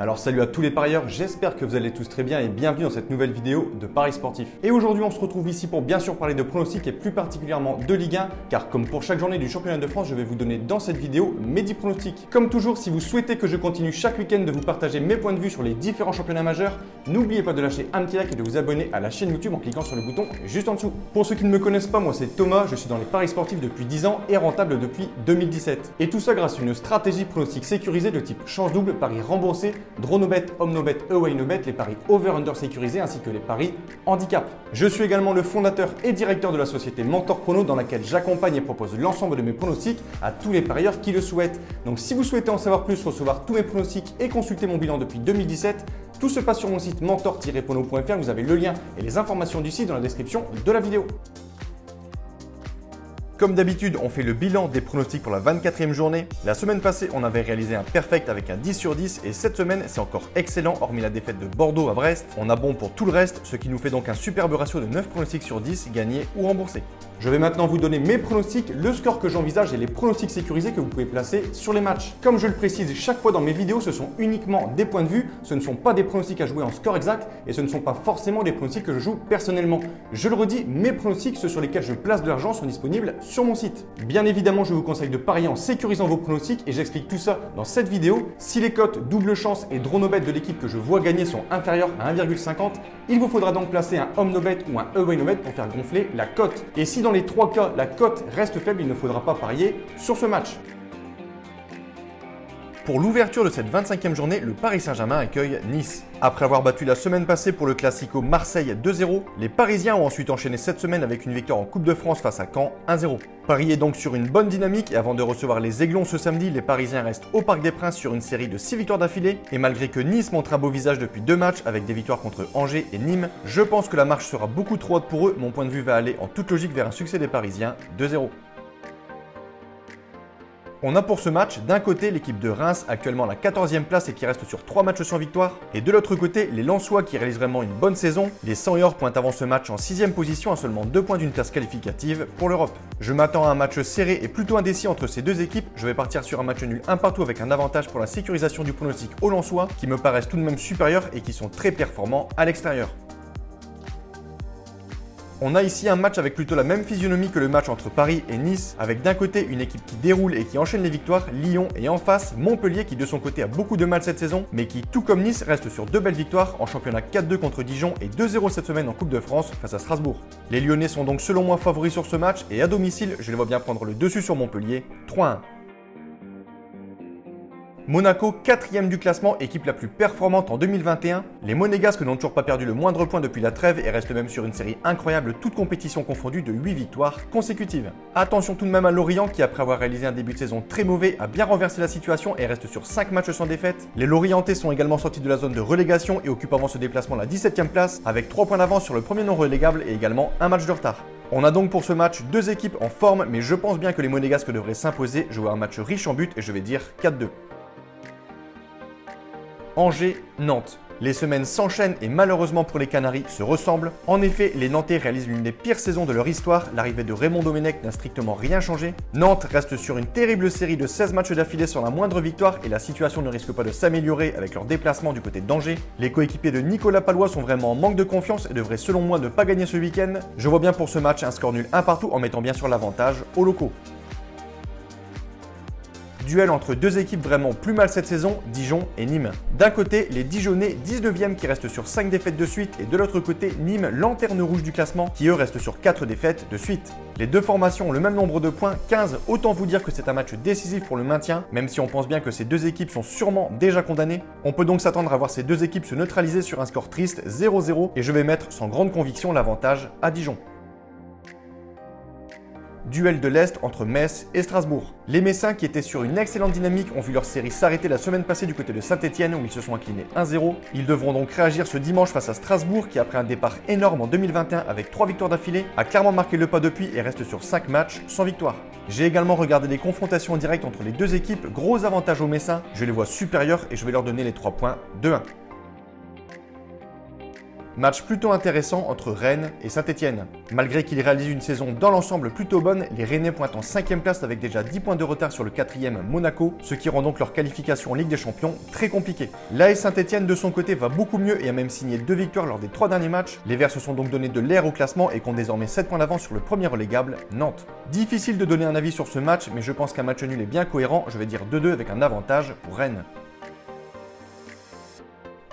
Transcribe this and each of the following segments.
Alors salut à tous les parieurs, j'espère que vous allez tous très bien et bienvenue dans cette nouvelle vidéo de Paris Sportif. Et aujourd'hui on se retrouve ici pour bien sûr parler de pronostics et plus particulièrement de Ligue 1, car comme pour chaque journée du championnat de France, je vais vous donner dans cette vidéo mes 10 pronostics. Comme toujours, si vous souhaitez que je continue chaque week-end de vous partager mes points de vue sur les différents championnats majeurs, n'oubliez pas de lâcher un petit like et de vous abonner à la chaîne YouTube en cliquant sur le bouton juste en dessous. Pour ceux qui ne me connaissent pas, moi c'est Thomas, je suis dans les Paris Sportifs depuis 10 ans et rentable depuis 2017. Et tout ça grâce à une stratégie pronostic sécurisée de type chance double, paris remboursé, draw no bet, home no bet, away no bet, les paris over-under sécurisés ainsi que les paris handicap. Je suis également le fondateur et directeur de la société Mentor Prono dans laquelle j'accompagne et propose l'ensemble de mes pronostics à tous les parieurs qui le souhaitent. Donc si vous souhaitez en savoir plus, recevoir tous mes pronostics et consulter mon bilan depuis 2017, tout se passe sur mon site mentor-prono.fr. Vous avez le lien et les informations du site dans la description de la vidéo. Comme d'habitude, on fait le bilan des pronostics pour la 24e journée. La semaine passée, on avait réalisé un perfect avec un 10 sur 10 et cette semaine, c'est encore excellent hormis la défaite de Bordeaux à Brest. On a bon pour tout le reste, ce qui nous fait donc un superbe ratio de 9 pronostics sur 10 gagnés ou remboursés. Je vais maintenant vous donner mes pronostics, le score que j'envisage et les pronostics sécurisés que vous pouvez placer sur les matchs. Comme je le précise chaque fois dans mes vidéos, ce sont uniquement des points de vue, ce ne sont pas des pronostics à jouer en score exact et ce ne sont pas forcément des pronostics que je joue personnellement. Je le redis, mes pronostics, ceux sur lesquels je place de l'argent, sont disponibles sur mon site. Bien évidemment, je vous conseille de parier en sécurisant vos pronostics et j'explique tout ça dans cette vidéo. Si les cotes double chance et draw no bet de l'équipe que je vois gagner sont inférieures à 1,50, il vous faudra donc placer un home no bet ou un away no bet pour faire gonfler la cote. Et si dans les trois cas, la cote reste faible, il ne faudra pas parier sur ce match. Pour l'ouverture de cette 25e journée, le Paris Saint-Germain accueille Nice. Après avoir battu la semaine passée pour le Classico Marseille 2-0, les Parisiens ont ensuite enchaîné cette semaine avec une victoire en Coupe de France face à Caen 1-0. Paris est donc sur une bonne dynamique et avant de recevoir les Aiglons ce samedi, les Parisiens restent au Parc des Princes sur une série de 6 victoires d'affilée. Et malgré que Nice montre un beau visage depuis 2 matchs avec des victoires contre Angers et Nîmes, je pense que la marche sera beaucoup trop haute pour eux. Mon point de vue va aller en toute logique vers un succès des Parisiens 2-0. On a pour ce match d'un côté l'équipe de Reims, actuellement à la 14e place et qui reste sur 3 matchs sans victoire, et de l'autre côté les Lensois qui réalisent vraiment une bonne saison. Les 100 York pointent avant ce match en 6e position à seulement 2 points d'une place qualificative pour l'Europe. Je m'attends à un match serré et plutôt indécis entre ces deux équipes. Je vais partir sur un match nul un partout avec un avantage pour la sécurisation du pronostic aux Lensois qui me paraissent tout de même supérieurs et qui sont très performants à l'extérieur. On a ici un match avec plutôt la même physionomie que le match entre Paris et Nice, avec d'un côté une équipe qui déroule et qui enchaîne les victoires, Lyon, et en face Montpellier qui de son côté a beaucoup de mal cette saison, mais qui tout comme Nice reste sur 2 belles victoires en championnat 4-2 contre Dijon et 2-0 cette semaine en Coupe de France face à Strasbourg. Les Lyonnais sont donc selon moi favoris sur ce match et à domicile, je les vois bien prendre le dessus sur Montpellier, 3-1. Monaco, 4e du classement, équipe la plus performante en 2021. Les Monégasques n'ont toujours pas perdu le moindre point depuis la trêve et restent même sur une série incroyable, toutes compétitions confondues, de 8 victoires consécutives. Attention tout de même à Lorient qui, après avoir réalisé un début de saison très mauvais, a bien renversé la situation et reste sur 5 matchs sans défaite. Les Lorientais sont également sortis de la zone de relégation et occupent avant ce déplacement la 17e place, avec 3 points d'avance sur le premier non relégable et également un match de retard. On a donc pour ce match 2 équipes en forme, mais je pense bien que les Monégasques devraient s'imposer. Je vois un match riche en buts et je vais dire 4-2. Angers-Nantes. Les semaines s'enchaînent et malheureusement pour les Canaries se ressemblent. En effet, les Nantais réalisent l'une des pires saisons de leur histoire. L'arrivée de Raymond Domenech n'a strictement rien changé. Nantes reste sur une terrible série de 16 matchs d'affilée sans la moindre victoire et la situation ne risque pas de s'améliorer avec leur déplacement du côté d'Angers. Les coéquipiers de Nicolas Palois sont vraiment en manque de confiance et devraient selon moi ne pas gagner ce week-end. Je vois bien pour ce match un score nul un partout en mettant bien sûr l'avantage aux locaux. Duel entre deux équipes vraiment plus mal cette saison, Dijon et Nîmes. D'un côté, les Dijonais 19e qui restent sur 5 défaites de suite et de l'autre côté, Nîmes, lanterne rouge du classement, qui eux restent sur 4 défaites de suite. Les deux formations ont le même nombre de points, 15, autant vous dire que c'est un match décisif pour le maintien, même si on pense bien que ces deux équipes sont sûrement déjà condamnées. On peut donc s'attendre à voir ces deux équipes se neutraliser sur un score triste 0-0 et je vais mettre sans grande conviction l'avantage à Dijon. Duel de l'Est entre Metz et Strasbourg. Les Messins qui étaient sur une excellente dynamique ont vu leur série s'arrêter la semaine passée du côté de Saint-Etienne où ils se sont inclinés 1-0. Ils devront donc réagir ce dimanche face à Strasbourg qui après un départ énorme en 2021 avec 3 victoires d'affilée a clairement marqué le pas depuis et reste sur 5 matchs sans victoire. J'ai également regardé les confrontations directes entre les deux équipes, gros avantage aux Messins, je les vois supérieurs et je vais leur donner les 3 points 2-1. Match plutôt intéressant entre Rennes et Saint-Etienne. Malgré qu'ils réalisent une saison dans l'ensemble plutôt bonne, les Rennais pointent en 5e place avec déjà 10 points de retard sur le 4e Monaco, ce qui rend donc leur qualification en Ligue des Champions très compliquée. L'AS Saint-Etienne de son côté va beaucoup mieux et a même signé 2 victoires lors des 3 derniers matchs. Les Verts se sont donc donné de l'air au classement et comptent désormais 7 points d'avance sur le premier relégable, Nantes. Difficile de donner un avis sur ce match, mais je pense qu'un match nul est bien cohérent, je vais dire 2-2 avec un avantage pour Rennes.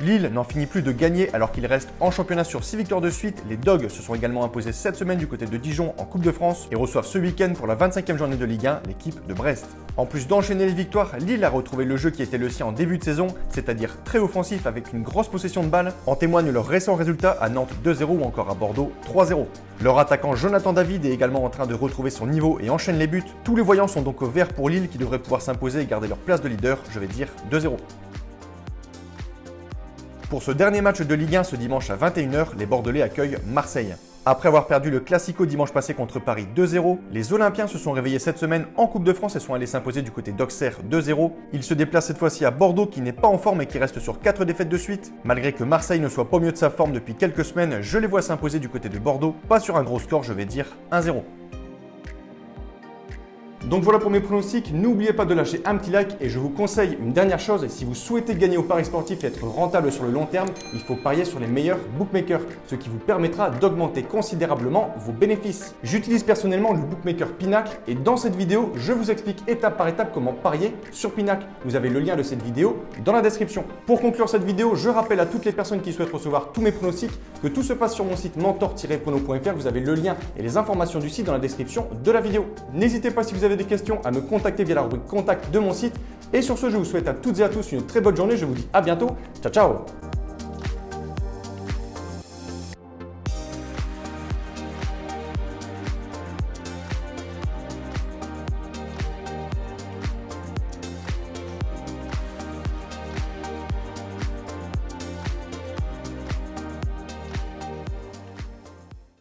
Lille n'en finit plus de gagner alors qu'il reste en championnat sur 6 victoires de suite. Les Dogs se sont également imposés cette semaine du côté de Dijon en Coupe de France et reçoivent ce week-end pour la 25e journée de Ligue 1 l'équipe de Brest. En plus d'enchaîner les victoires, Lille a retrouvé le jeu qui était le sien en début de saison, c'est-à-dire très offensif avec une grosse possession de balle. En témoignent leurs récents résultats à Nantes 2-0 ou encore à Bordeaux 3-0. Leur attaquant Jonathan David est également en train de retrouver son niveau et enchaîne les buts. Tous les voyants sont donc au vert pour Lille qui devrait pouvoir s'imposer et garder leur place de leader, je vais dire 2-0. Pour ce dernier match de Ligue 1 ce dimanche à 21h, les Bordelais accueillent Marseille. Après avoir perdu le Classico dimanche passé contre Paris 2-0, les Olympiens se sont réveillés cette semaine en Coupe de France et sont allés s'imposer du côté d'Auxerre 2-0. Ils se déplacent cette fois-ci à Bordeaux qui n'est pas en forme et qui reste sur 4 défaites de suite. Malgré que Marseille ne soit pas au mieux de sa forme depuis quelques semaines, je les vois s'imposer du côté de Bordeaux, pas sur un gros score, je vais dire 1-0. Donc voilà pour mes pronostics, n'oubliez pas de lâcher un petit like et je vous conseille une dernière chose, si vous souhaitez gagner au pari sportif et être rentable sur le long terme, il faut parier sur les meilleurs bookmakers, ce qui vous permettra d'augmenter considérablement vos bénéfices. J'utilise personnellement le bookmaker Pinacle et dans cette vidéo, je vous explique étape par étape comment parier sur Pinacle. Vous avez le lien de cette vidéo dans la description. Pour conclure cette vidéo, je rappelle à toutes les personnes qui souhaitent recevoir tous mes pronostics que tout se passe sur mon site mentor-prono.fr. Vous avez le lien et les informations du site dans la description de la vidéo. N'hésitez pas si vous avez des questions à me contacter via la rubrique contact de mon site. Et sur ce, je vous souhaite à toutes et à tous une très bonne journée. Je vous dis à bientôt. Ciao, ciao!